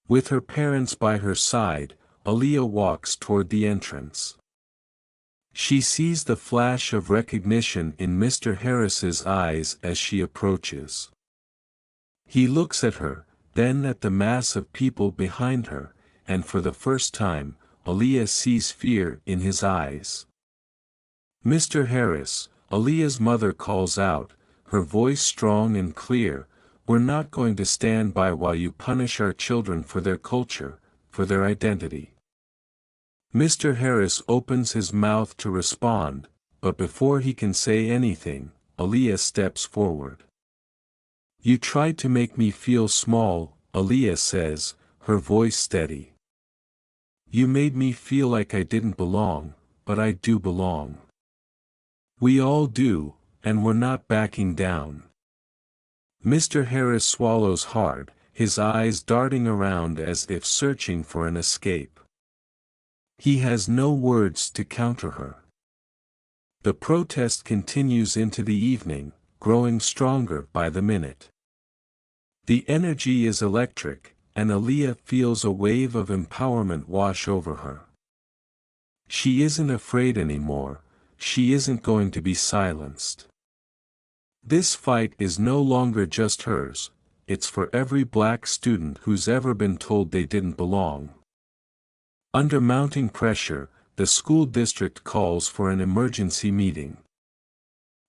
With her parents by her side, Aaliyah walks toward the entrance. She sees the flash of recognition in Mr. Harris's eyes as she approaches. He looks at her, then at the mass of people behind her, and for the first time, Aaliyah sees fear in his eyes. "Mr. Harris," Aaliyah's mother calls out, her voice strong and clear, "we're not going to stand by while you punish our children for their culture, for their identity." Mr. Harris opens his mouth to respond, but before he can say anything, Aaliyah steps forward. "You tried to make me feel small," Aaliyah says, her voice steady. "You made me feel like I didn't belong, but I do belong. We all do, and we're not backing down." Mr. Harris swallows hard, his eyes darting around as if searching for an escape. He has no words to counter her. The protest continues into the evening, growing stronger by the minute. The energy is electric, and Aaliyah feels a wave of empowerment wash over her. She isn't afraid anymore, she isn't going to be silenced. This fight is no longer just hers, it's for every black student who's ever been told they didn't belong. Under mounting pressure, the school district calls for an emergency meeting.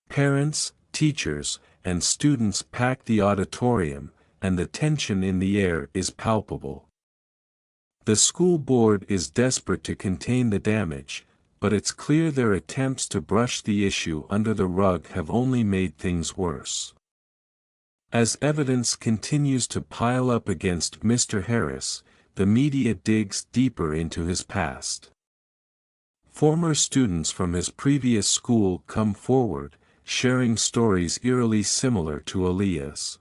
Parents, teachers, and students pack the auditorium, and the tension in the air is palpable. The school board is desperate to contain the damage, but it's clear their attempts to brush the issue under the rug have only made things worse. As evidence continues to pile up against Mr. Harris, the media digs deeper into his past. Former students from his previous school come forward, sharing stories eerily similar to Aaliyah's.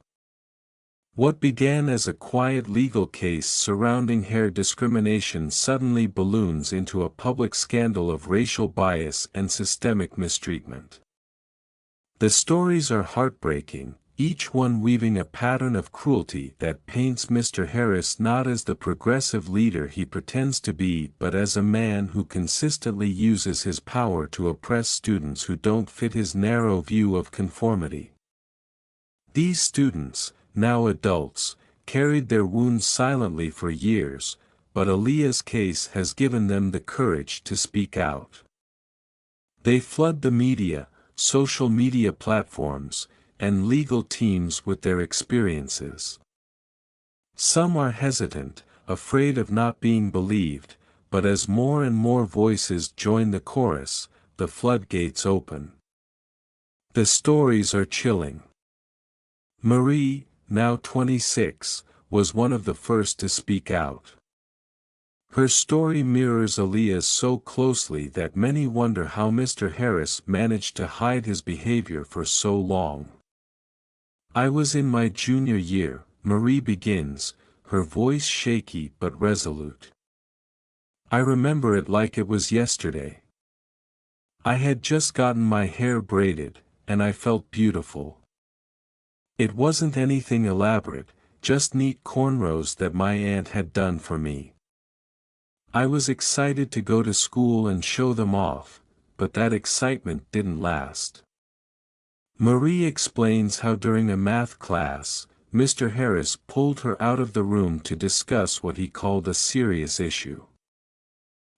What began as a quiet legal case surrounding hair discrimination suddenly balloons into a public scandal of racial bias and systemic mistreatment. The stories are heartbreaking, each one weaving a pattern of cruelty that paints Mr. Harris not as the progressive leader he pretends to be but as a man who consistently uses his power to oppress students who don't fit his narrow view of conformity. These students, now adults, carried their wounds silently for years, but Aaliyah's case has given them the courage to speak out. They flood the media, social media platforms, and legal teams with their experiences. Some are hesitant, afraid of not being believed, but as more and more voices join the chorus, the floodgates open. The stories are chilling. Marie, now 26, was one of the first to speak out. Her story mirrors Aaliyah's so closely that many wonder how Mr. Harris managed to hide his behavior for so long. "I was in my junior year," Marie begins, her voice shaky but resolute. "I remember it like it was yesterday. I had just gotten my hair braided, and I felt beautiful. It wasn't anything elaborate, just neat cornrows that my aunt had done for me. I was excited to go to school and show them off, but that excitement didn't last." Marie explains how during a math class, Mr. Harris pulled her out of the room to discuss what he called a serious issue.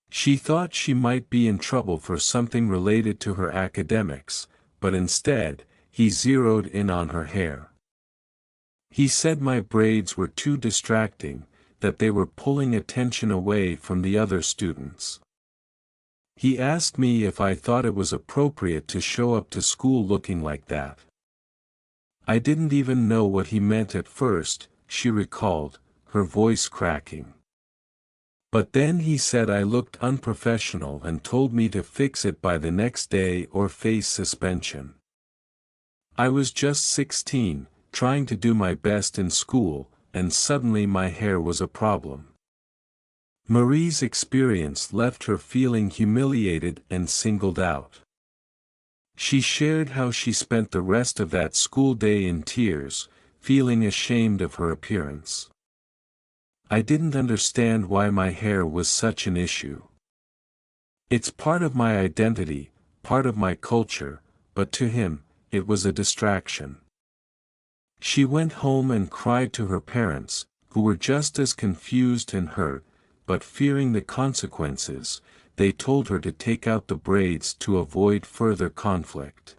She thought she might be in trouble for something related to her academics, but instead, he zeroed in on her hair. He said my braids were too distracting, that they were pulling attention away from the other students. He asked me if I thought it was appropriate to show up to school looking like that. I didn't even know what he meant at first, she recalled, her voice cracking. But then he said I looked unprofessional and told me to fix it by the next day or face suspension. I was just 16, trying to do my best in school, and suddenly my hair was a problem. Marie's experience left her feeling humiliated and singled out. She shared how she spent the rest of that school day in tears, feeling ashamed of her appearance. I didn't understand why my hair was such an issue. It's part of my identity, part of my culture, but to him, it was a distraction. She went home and cried to her parents, who were just as confused and hurt, but fearing the consequences, they told her to take out the braids to avoid further conflict.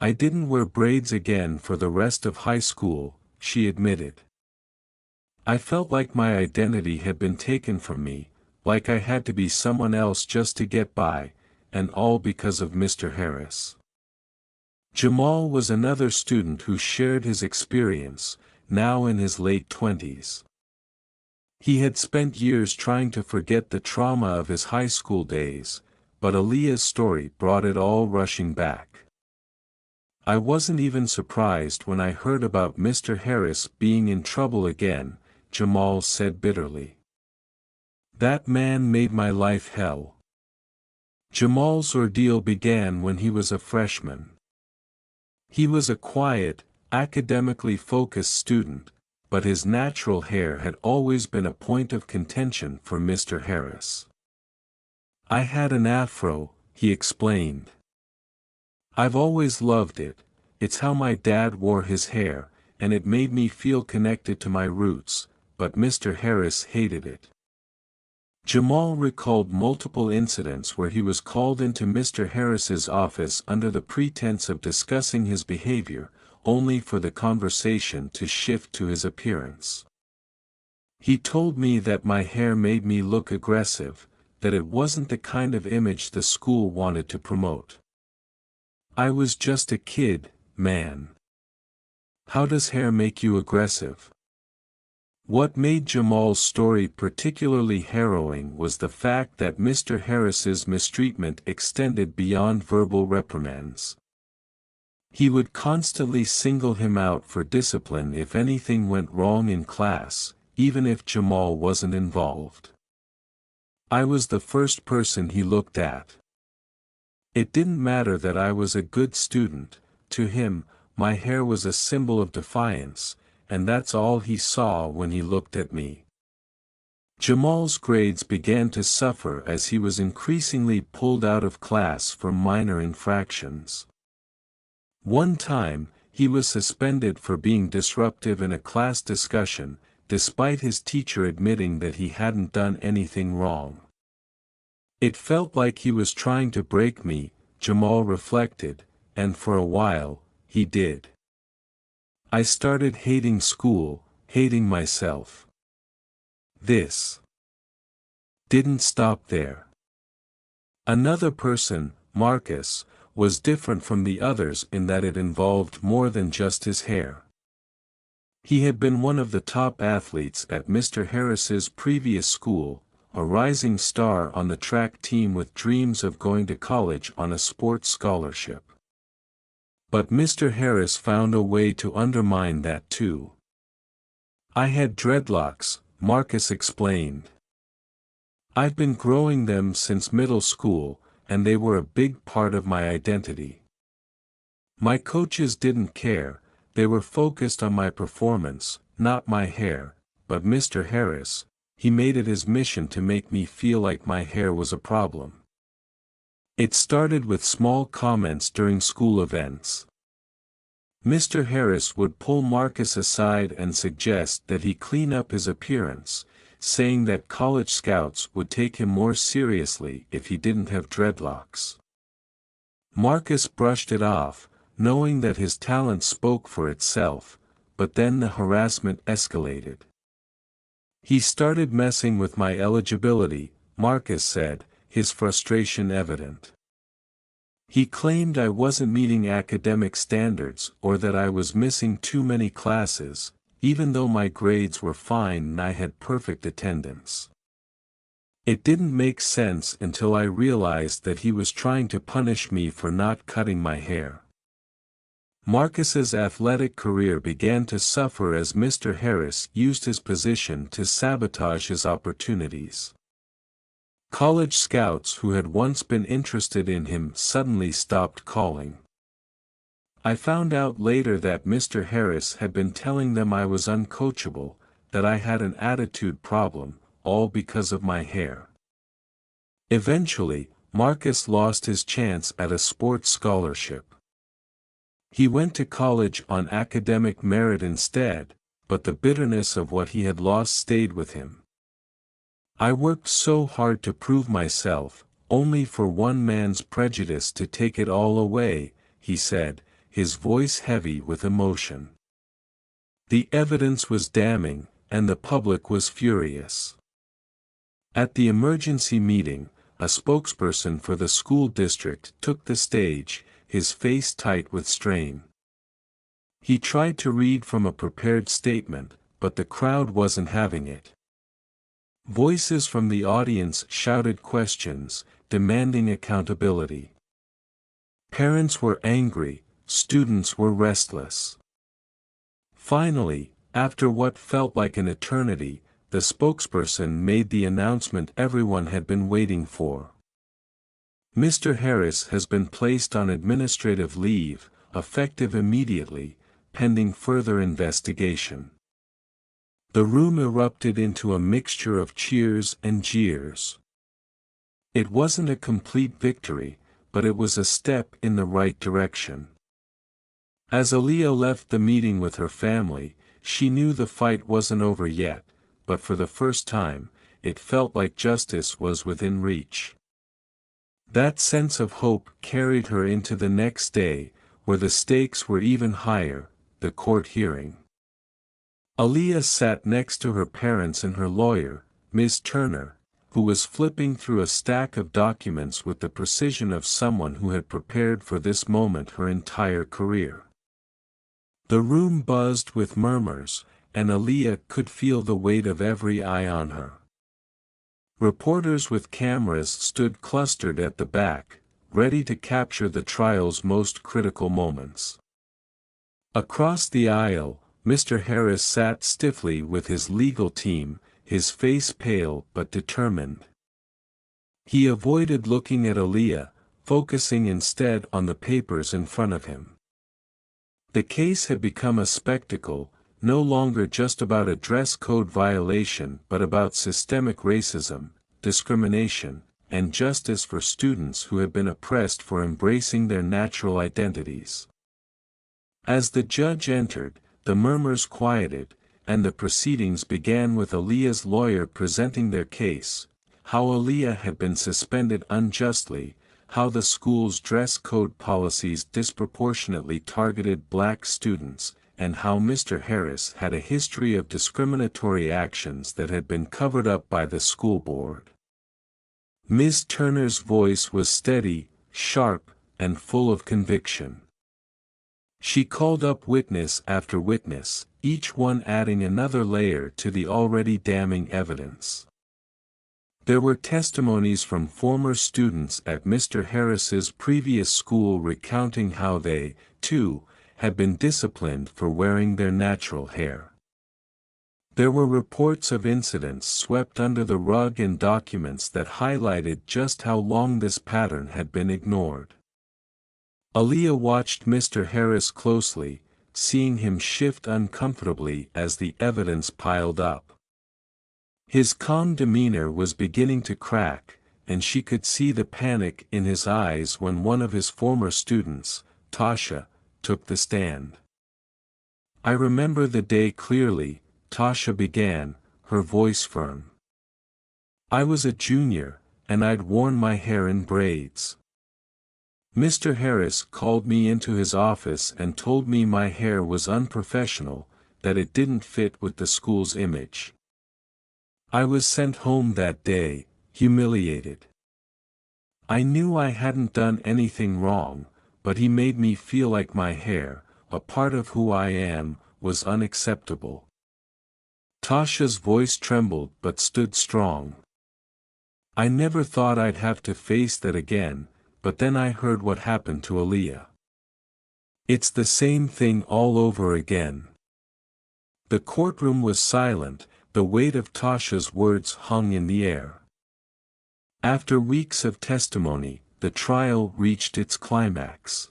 I didn't wear braids again for the rest of high school, she admitted. I felt like my identity had been taken from me, like I had to be someone else just to get by, and all because of Mr. Harris. Jamal was another student who shared his experience, now in his late 20s. He had spent years trying to forget the trauma of his high school days, but Aaliyah's story brought it all rushing back. I wasn't even surprised when I heard about Mr. Harris being in trouble again, Jamal said bitterly. That man made my life hell. Jamal's ordeal began when he was a freshman. He was a quiet, academically focused student, but his natural hair had always been a point of contention for Mr. Harris. I had an afro, he explained. I've always loved it, it's how my dad wore his hair, and it made me feel connected to my roots, but Mr. Harris hated it. Jamal recalled multiple incidents where he was called into Mr. Harris's office under the pretense of discussing his behavior, only for the conversation to shift to his appearance. He told me that my hair made me look aggressive, that it wasn't the kind of image the school wanted to promote. I was just a kid, man. How does hair make you aggressive? What made Jamal's story particularly harrowing was the fact that Mr. Harris's mistreatment extended beyond verbal reprimands. He would constantly single him out for discipline if anything went wrong in class, even if Jamal wasn't involved. I was the first person he looked at. It didn't matter that I was a good student, to him, my hair was a symbol of defiance, and that's all he saw when he looked at me. Jamal's grades began to suffer as he was increasingly pulled out of class for minor infractions. One time, he was suspended for being disruptive in a class discussion, despite his teacher admitting that he hadn't done anything wrong. It felt like he was trying to break me, Jamal reflected, and for a while, he did. I started hating school, hating myself. This didn't stop there. Another person, Marcus, was different from the others in that it involved more than just his hair. He had been one of the top athletes at Mr. Harris's previous school, a rising star on the track team with dreams of going to college on a sports scholarship. But Mr. Harris found a way to undermine that too. I had dreadlocks, Marcus explained. I've been growing them since middle school, and they were a big part of my identity. My coaches didn't care, they were focused on my performance, not my hair, but Mr. Harris, he made it his mission to make me feel like my hair was a problem. It started with small comments during school events. Mr. Harris would pull Marcus aside and suggest that he clean up his appearance, saying that college scouts would take him more seriously if he didn't have dreadlocks. Marcus brushed it off, knowing that his talent spoke for itself, but then the harassment escalated. He started messing with my eligibility, Marcus said, his frustration evident. He claimed I wasn't meeting academic standards or that I was missing too many classes, even though my grades were fine and I had perfect attendance. It didn't make sense until I realized that he was trying to punish me for not cutting my hair. Marcus's athletic career began to suffer as Mr. Harris used his position to sabotage his opportunities. College scouts who had once been interested in him suddenly stopped calling. I found out later that Mr. Harris had been telling them I was uncoachable, that I had an attitude problem, all because of my hair. Eventually, Marcus lost his chance at a sports scholarship. He went to college on academic merit instead, but the bitterness of what he had lost stayed with him. I worked so hard to prove myself, only for one man's prejudice to take it all away, he said, his voice heavy with emotion. The evidence was damning, and the public was furious. At the emergency meeting, a spokesperson for the school district took the stage, his face tight with strain. He tried to read from a prepared statement, but the crowd wasn't having it. Voices from the audience shouted questions, demanding accountability. Parents were angry, students were restless. Finally, after what felt like an eternity, the spokesperson made the announcement everyone had been waiting for. Mr. Harris has been placed on administrative leave, effective immediately, pending further investigation. The room erupted into a mixture of cheers and jeers. It wasn't a complete victory, but it was a step in the right direction. As Aaliyah left the meeting with her family, she knew the fight wasn't over yet, but for the first time, it felt like justice was within reach. That sense of hope carried her into the next day, where the stakes were even higher, the court hearing. Aaliyah sat next to her parents and her lawyer, Ms. Turner, who was flipping through a stack of documents with the precision of someone who had prepared for this moment her entire career. The room buzzed with murmurs, and Aaliyah could feel the weight of every eye on her. Reporters with cameras stood clustered at the back, ready to capture the trial's most critical moments. Across the aisle, Mr. Harris sat stiffly with his legal team, his face pale but determined. He avoided looking at Aaliyah, focusing instead on the papers in front of him. The case had become a spectacle, no longer just about a dress code violation but about systemic racism, discrimination, and justice for students who had been oppressed for embracing their natural identities. As the judge entered, the murmurs quieted, and the proceedings began with Aaliyah's lawyer presenting their case, how Aaliyah had been suspended unjustly, how the school's dress code policies disproportionately targeted black students, and how Mr. Harris had a history of discriminatory actions that had been covered up by the school board. Ms. Turner's voice was steady, sharp, and full of conviction. She called up witness after witness, each one adding another layer to the already damning evidence. There were testimonies from former students at Mr. Harris's previous school recounting how they, too, had been disciplined for wearing their natural hair. There were reports of incidents swept under the rug and documents that highlighted just how long this pattern had been ignored. Aaliyah watched Mr. Harris closely, seeing him shift uncomfortably as the evidence piled up. His calm demeanor was beginning to crack, and she could see the panic in his eyes when one of his former students, Tasha, took the stand. "I remember the day clearly," Tasha began, her voice firm. "I was a junior, and I'd worn my hair in braids. Mr. Harris called me into his office and told me my hair was unprofessional, that it didn't fit with the school's image. I was sent home that day, humiliated. I knew I hadn't done anything wrong, but he made me feel like my hair, a part of who I am, was unacceptable." Tasha's voice trembled but stood strong. "I never thought I'd have to face that again, but then I heard what happened to Aaliyah. It's the same thing all over again." The courtroom was silent, the weight of Tasha's words hung in the air. After weeks of testimony, the trial reached its climax.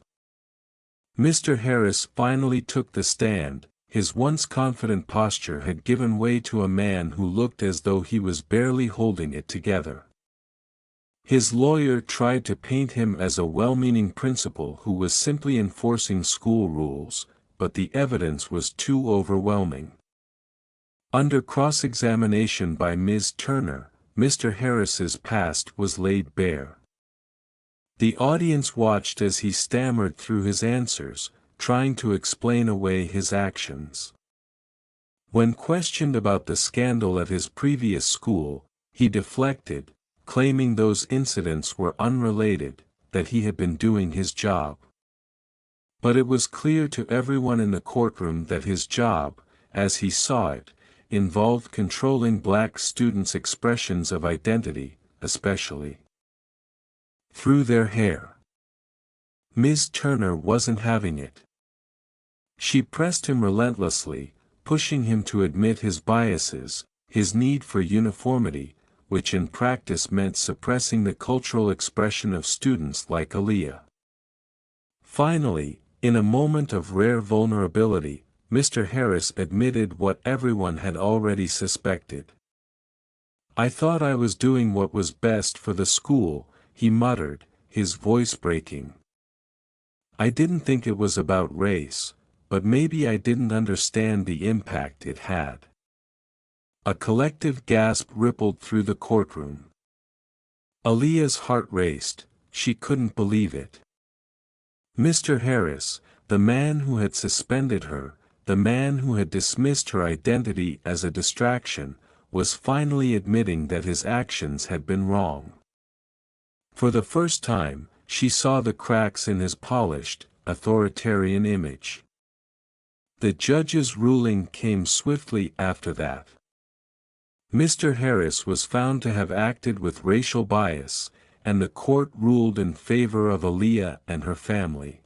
Mr. Harris finally took the stand. His once confident posture had given way to a man who looked as though he was barely holding it together. His lawyer tried to paint him as a well-meaning principal who was simply enforcing school rules, but the evidence was too overwhelming. Under cross-examination by Ms. Turner, Mr. Harris's past was laid bare. The audience watched as he stammered through his answers, trying to explain away his actions. When questioned about the scandal at his previous school, he deflected, claiming those incidents were unrelated, that he had been doing his job. But it was clear to everyone in the courtroom that his job, as he saw it, involved controlling black students' expressions of identity, especially through their hair. Ms. Turner wasn't having it. She pressed him relentlessly, pushing him to admit his biases, his need for uniformity, which in practice meant suppressing the cultural expression of students like Aaliyah. Finally, in a moment of rare vulnerability, Mr. Harris admitted what everyone had already suspected. "I thought I was doing what was best for the school," he muttered, his voice breaking. "I didn't think it was about race, but maybe I didn't understand the impact it had." A collective gasp rippled through the courtroom. Aaliyah's heart raced, she couldn't believe it. Mr. Harris, the man who had suspended her, the man who had dismissed her identity as a distraction, was finally admitting that his actions had been wrong. For the first time, she saw the cracks in his polished, authoritarian image. The judge's ruling came swiftly after that. Mr. Harris was found to have acted with racial bias, and the court ruled in favor of Aaliyah and her family.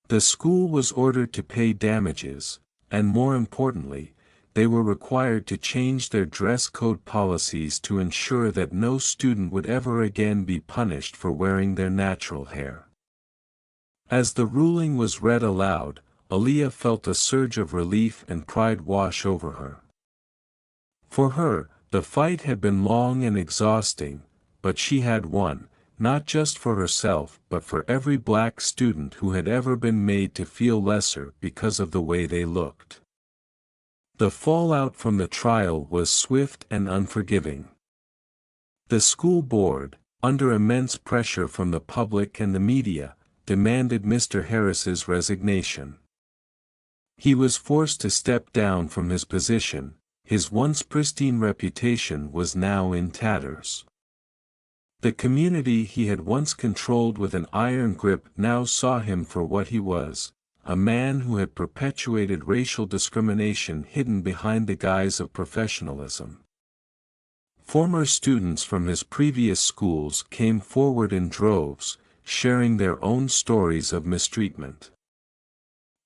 The school was ordered to pay damages, and more importantly, they were required to change their dress code policies to ensure that no student would ever again be punished for wearing their natural hair. As the ruling was read aloud, Aaliyah felt a surge of relief and pride wash over her. For her, the fight had been long and exhausting, but she had won, not just for herself but for every black student who had ever been made to feel lesser because of the way they looked. The fallout from the trial was swift and unforgiving. The school board, under immense pressure from the public and the media, demanded Mr. Harris's resignation. He was forced to step down from his position. His once pristine reputation was now in tatters. The community he had once controlled with an iron grip now saw him for what he was, a man who had perpetuated racial discrimination hidden behind the guise of professionalism. Former students from his previous schools came forward in droves, sharing their own stories of mistreatment.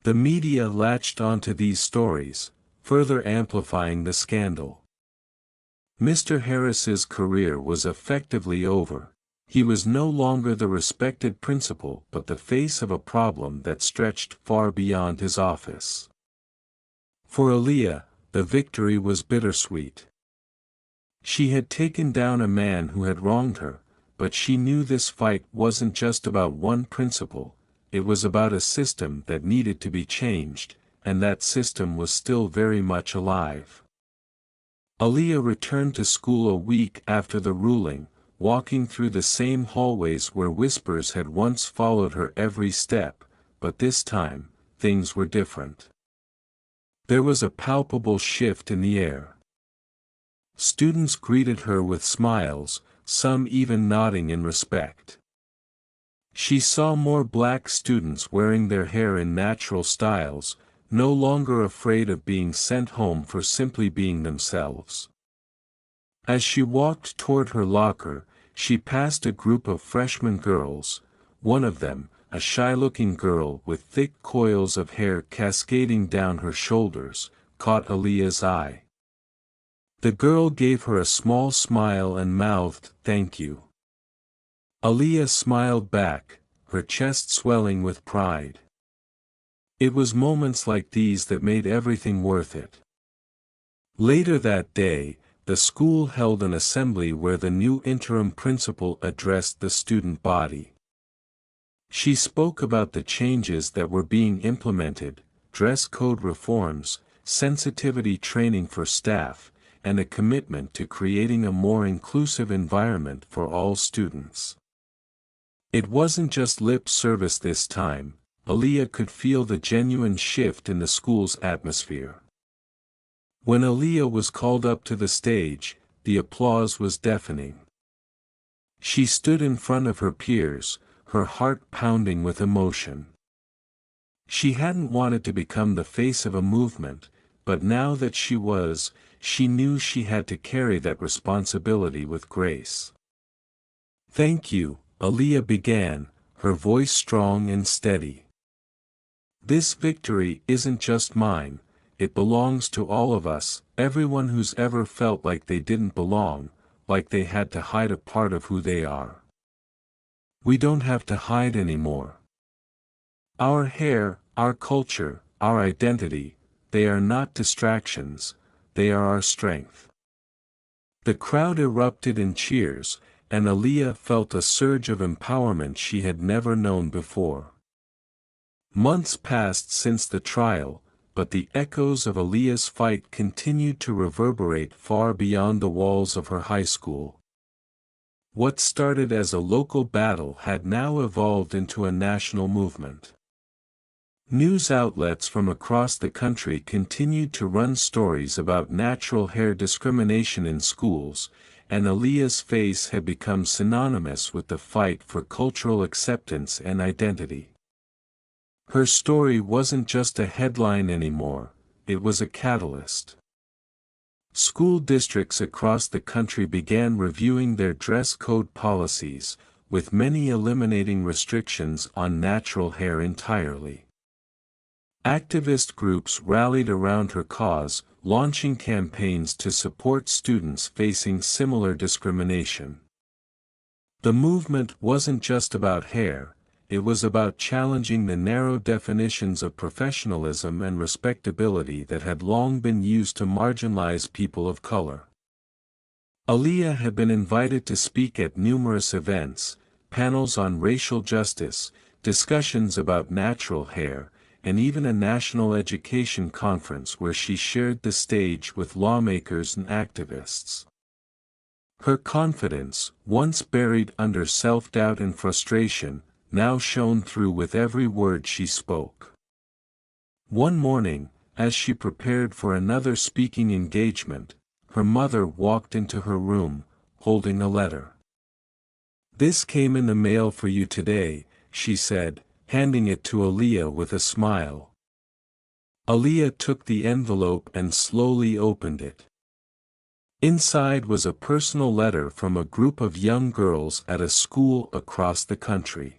The media latched onto these stories, further amplifying the scandal. Mr. Harris's career was effectively over. He was no longer the respected principal but the face of a problem that stretched far beyond his office. For Aaliyah, the victory was bittersweet. She had taken down a man who had wronged her, but she knew this fight wasn't just about one principal, it was about a system that needed to be changed, and that system was still very much alive. Aaliyah returned to school a week after the ruling, walking through the same hallways where whispers had once followed her every step, but this time, things were different. There was a palpable shift in the air. Students greeted her with smiles, some even nodding in respect. She saw more black students wearing their hair in natural styles, no longer afraid of being sent home for simply being themselves. As she walked toward her locker, she passed a group of freshman girls. One of them, a shy-looking girl with thick coils of hair cascading down her shoulders, caught Aaliyah's eye. The girl gave her a small smile and mouthed, "Thank you." Aaliyah smiled back, her chest swelling with pride. It was moments like these that made everything worth it. Later that day, the school held an assembly where the new interim principal addressed the student body. She spoke about the changes that were being implemented, dress code reforms, sensitivity training for staff, and a commitment to creating a more inclusive environment for all students. It wasn't just lip service this time. Aaliyah could feel the genuine shift in the school's atmosphere. When Aaliyah was called up to the stage, the applause was deafening. She stood in front of her peers, her heart pounding with emotion. She hadn't wanted to become the face of a movement, but now that she was, she knew she had to carry that responsibility with grace. "Thank you," Aaliyah began, her voice strong and steady. "This victory isn't just mine. It belongs to all of us, everyone who's ever felt like they didn't belong, like they had to hide a part of who they are. We don't have to hide anymore. Our hair, our culture, our identity, they are not distractions, they are our strength." The crowd erupted in cheers, and Aaliyah felt a surge of empowerment she had never known before. Months passed since the trial, but the echoes of Aaliyah's fight continued to reverberate far beyond the walls of her high school. What started as a local battle had now evolved into a national movement. News outlets from across the country continued to run stories about natural hair discrimination in schools, and Aaliyah's face had become synonymous with the fight for cultural acceptance and identity. Her story wasn't just a headline anymore, it was a catalyst. School districts across the country began reviewing their dress code policies, with many eliminating restrictions on natural hair entirely. Activist groups rallied around her cause, launching campaigns to support students facing similar discrimination. The movement wasn't just about hair. It was about challenging the narrow definitions of professionalism and respectability that had long been used to marginalize people of color. Aaliyah had been invited to speak at numerous events, panels on racial justice, discussions about natural hair, and even a national education conference where she shared the stage with lawmakers and activists. Her confidence, once buried under self-doubt and frustration, now shone through with every word she spoke. One morning, as she prepared for another speaking engagement, her mother walked into her room, holding a letter. "This came in the mail for you today," she said, handing it to Aaliyah with a smile. Aaliyah took the envelope and slowly opened it. Inside was a personal letter from a group of young girls at a school across the country.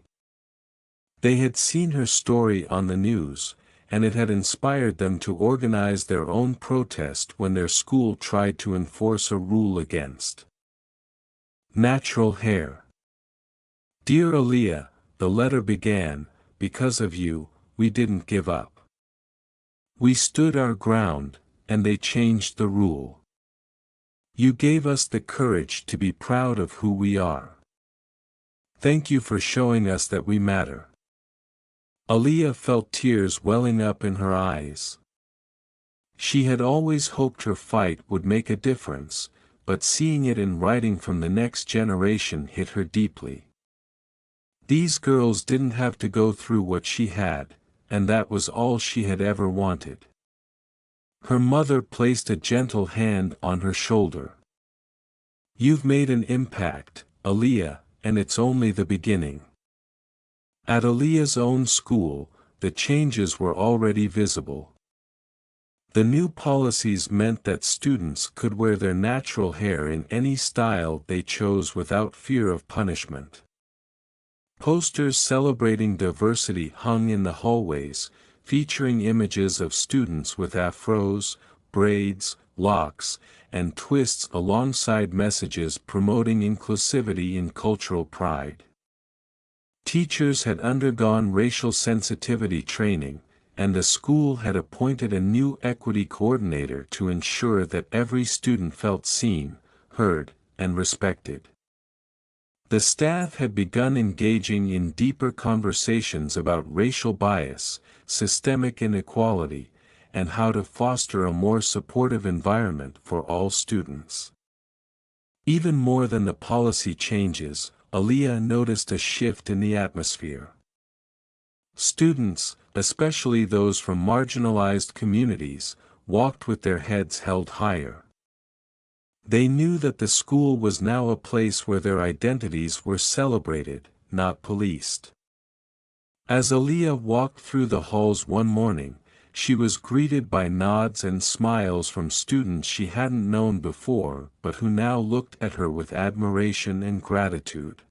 They had seen her story on the news, and it had inspired them to organize their own protest when their school tried to enforce a rule against natural hair. "Dear Aaliyah," the letter began, "because of you, we didn't give up. We stood our ground, and they changed the rule. You gave us the courage to be proud of who we are. Thank you for showing us that we matter." Aaliyah felt tears welling up in her eyes. She had always hoped her fight would make a difference, but seeing it in writing from the next generation hit her deeply. These girls didn't have to go through what she had, and that was all she had ever wanted. Her mother placed a gentle hand on her shoulder. "You've made an impact, Aaliyah, and it's only the beginning." At Aaliyah's own school, the changes were already visible. The new policies meant that students could wear their natural hair in any style they chose without fear of punishment. Posters celebrating diversity hung in the hallways, featuring images of students with afros, braids, locks, and twists alongside messages promoting inclusivity and cultural pride. Teachers had undergone racial sensitivity training, and the school had appointed a new equity coordinator to ensure that every student felt seen, heard, and respected. The staff had begun engaging in deeper conversations about racial bias, systemic inequality, and how to foster a more supportive environment for all students. Even more than the policy changes, Aaliyah noticed a shift in the atmosphere. Students, especially those from marginalized communities, walked with their heads held higher. They knew that the school was now a place where their identities were celebrated, not policed. As Aaliyah walked through the halls one morning, she was greeted by nods and smiles from students she hadn't known before but who now looked at her with admiration and gratitude.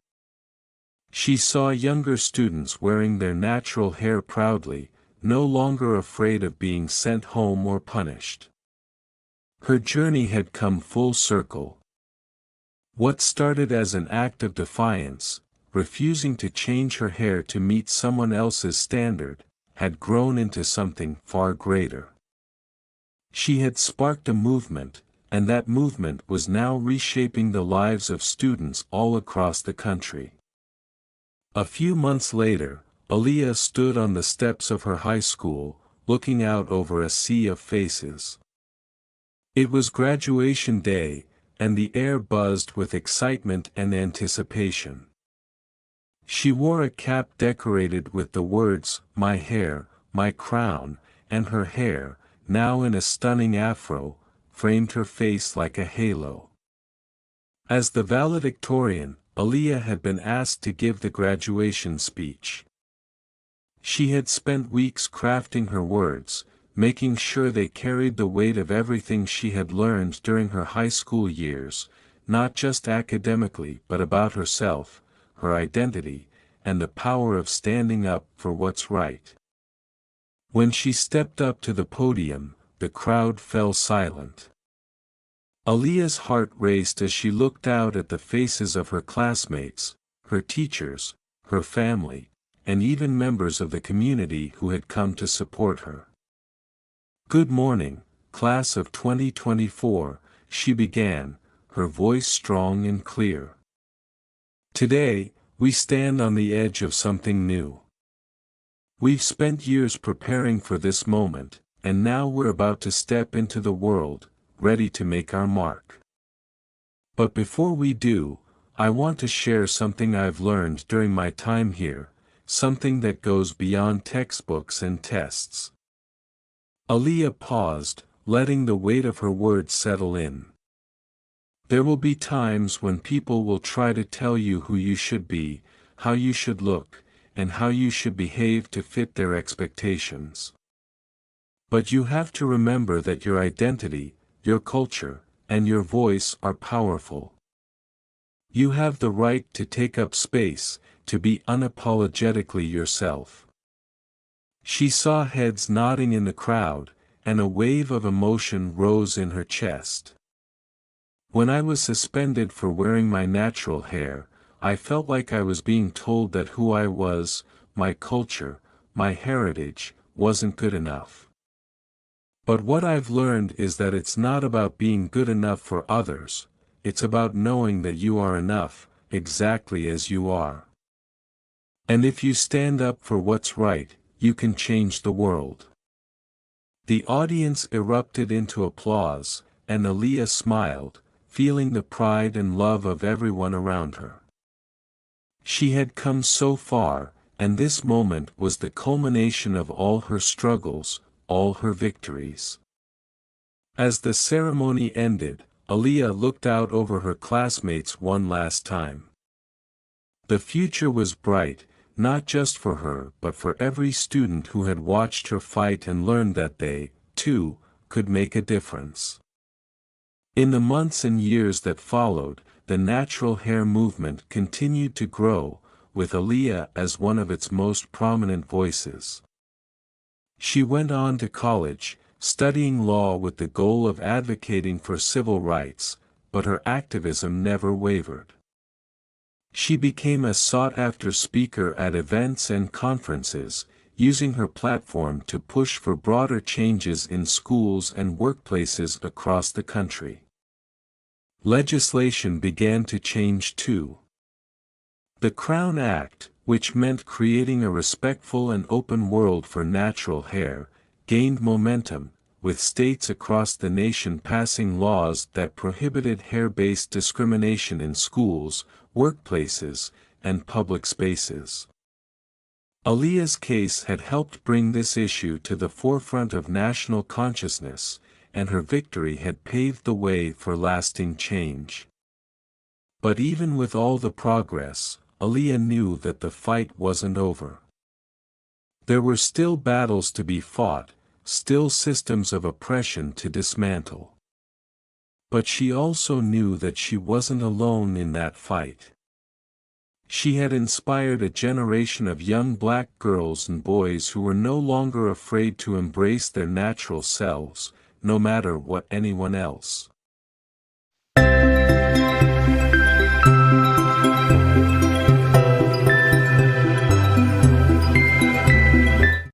She saw younger students wearing their natural hair proudly, no longer afraid of being sent home or punished. Her journey had come full circle. What started as an act of defiance, refusing to change her hair to meet someone else's standard, had grown into something far greater. She had sparked a movement, and that movement was now reshaping the lives of students all across the country. A few months later, Aaliyah stood on the steps of her high school, looking out over a sea of faces. It was graduation day, and the air buzzed with excitement and anticipation. She wore a cap decorated with the words, "My hair, my crown," and her hair, now in a stunning afro, framed her face like a halo. As the valedictorian, Aaliyah had been asked to give the graduation speech. She had spent weeks crafting her words, making sure they carried the weight of everything she had learned during her high school years, not just academically but about herself, her identity, and the power of standing up for what's right. When she stepped up to the podium, the crowd fell silent. Aaliyah's heart raced as she looked out at the faces of her classmates, her teachers, her family, and even members of the community who had come to support her. "Good morning, class of 2024, she began, her voice strong and clear. "Today, we stand on the edge of something new. We've spent years preparing for this moment, and now we're about to step into the world, ready to make our mark. But before we do, I want to share something I've learned during my time here, something that goes beyond textbooks and tests." Aaliyah paused, letting the weight of her words settle in. "There will be times when people will try to tell you who you should be, how you should look, and how you should behave to fit their expectations. But you have to remember that your identity, your culture, and your voice are powerful. You have the right to take up space, to be unapologetically yourself." She saw heads nodding in the crowd, and a wave of emotion rose in her chest. "When I was suspended for wearing my natural hair, I felt like I was being told that who I was, my culture, my heritage, wasn't good enough. But what I've learned is that it's not about being good enough for others, it's about knowing that you are enough, exactly as you are. And if you stand up for what's right, you can change the world." The audience erupted into applause, and Aaliyah smiled, feeling the pride and love of everyone around her. She had come so far, and this moment was the culmination of all her struggles, all her victories. As the ceremony ended, Aaliyah looked out over her classmates one last time. The future was bright, not just for her but for every student who had watched her fight and learned that they, too, could make a difference. In the months and years that followed, the natural hair movement continued to grow, with Aaliyah as one of its most prominent voices. She went on to college, studying law with the goal of advocating for civil rights, but her activism never wavered. She became a sought-after speaker at events and conferences, using her platform to push for broader changes in schools and workplaces across the country. Legislation began to change too. The Crown Act, which meant creating a respectful and open world for natural hair, gained momentum, with states across the nation passing laws that prohibited hair-based discrimination in schools, workplaces, and public spaces. Aaliyah's case had helped bring this issue to the forefront of national consciousness, and her victory had paved the way for lasting change. But even with all the progress, Aaliyah knew that the fight wasn't over. There were still battles to be fought, still systems of oppression to dismantle. But she also knew that she wasn't alone in that fight. She had inspired a generation of young black girls and boys who were no longer afraid to embrace their natural selves, no matter what anyone else